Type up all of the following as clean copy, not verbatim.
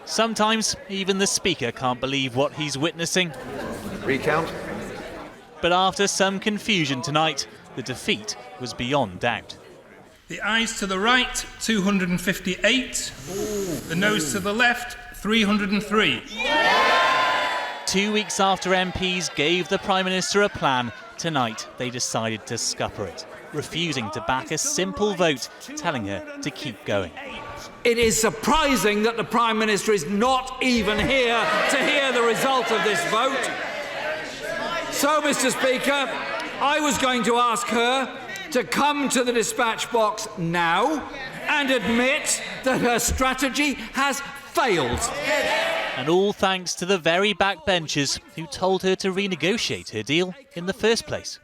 Sometimes even the Speaker can't believe what he's witnessing. Recount. But after some confusion tonight, the defeat was beyond doubt. The ayes to the right, 258. The noes to the left, 303. 2 weeks after MPs gave the Prime Minister a plan, tonight they decided to scupper it, refusing to back a simple vote telling her to keep going. It is surprising that the Prime Minister is not even here to hear the result of this vote. So, Mr. Speaker, I was going to ask her to come to the dispatch box now and admit that her strategy has failed. And all thanks to the very backbenchers who told her to renegotiate her deal in the first place.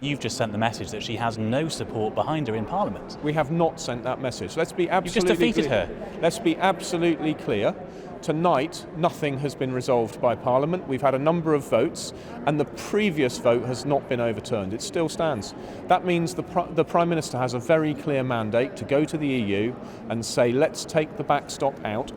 You've just sent the message that she has no support behind her in Parliament. We have not sent that message. Let's be absolutely You've just defeated clear. her. Let's be absolutely clear. Tonight, nothing has been resolved by Parliament. We've had a number of votes, and the previous vote has not been overturned. It still stands. That means the Prime Minister has a very clear mandate to go to the EU and say, let's take the backstop out.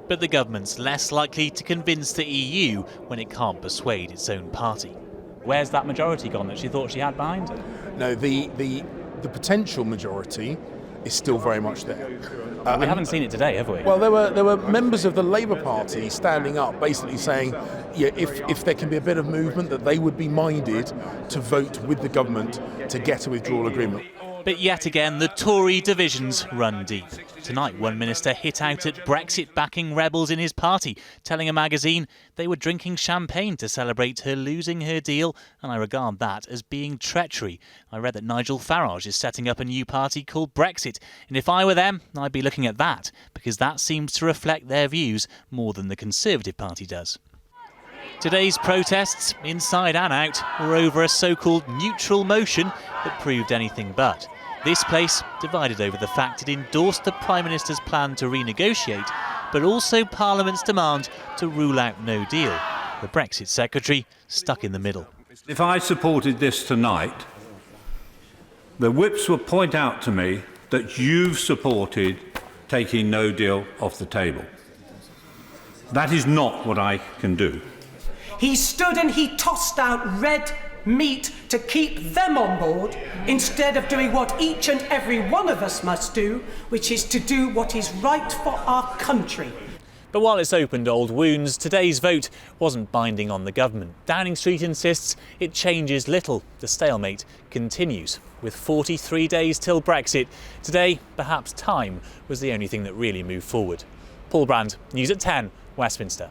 But the government's less likely to convince the EU when it can't persuade its own party. Where's that majority gone that she thought she had behind her? No, the potential majority is still very much there. We haven't seen it today, have we? Well, there were members of the Labour Party standing up, basically saying, yeah, if there can be a bit of movement, that they would be minded to vote with the government to get a withdrawal agreement. But yet again, the Tory divisions run deep. Tonight, one minister hit out at Brexit-backing rebels in his party, telling a magazine they were drinking champagne to celebrate her losing her deal, and I regard that as being treachery. I read that Nigel Farage is setting up a new party called Brexit, and if I were them, I'd be looking at that, because that seems to reflect their views more than the Conservative Party does. Today's protests, inside and out, were over a so-called neutral motion that proved anything but. This place divided over the fact it endorsed the Prime Minister's plan to renegotiate, but also Parliament's demand to rule out no deal. The Brexit Secretary stuck in the middle. If I supported this tonight, the whips would point out to me that you've supported taking no deal off the table. That is not what I can do. He stood and he tossed out red meat to keep them on board instead of doing what each and every one of us must do, which is to do what is right for our country. But while it's opened old wounds, today's vote wasn't binding on the government. Downing Street insists it changes little. The stalemate continues. With 43 days till Brexit, today perhaps time was the only thing that really moved forward. Paul Brand, News at 10, Westminster.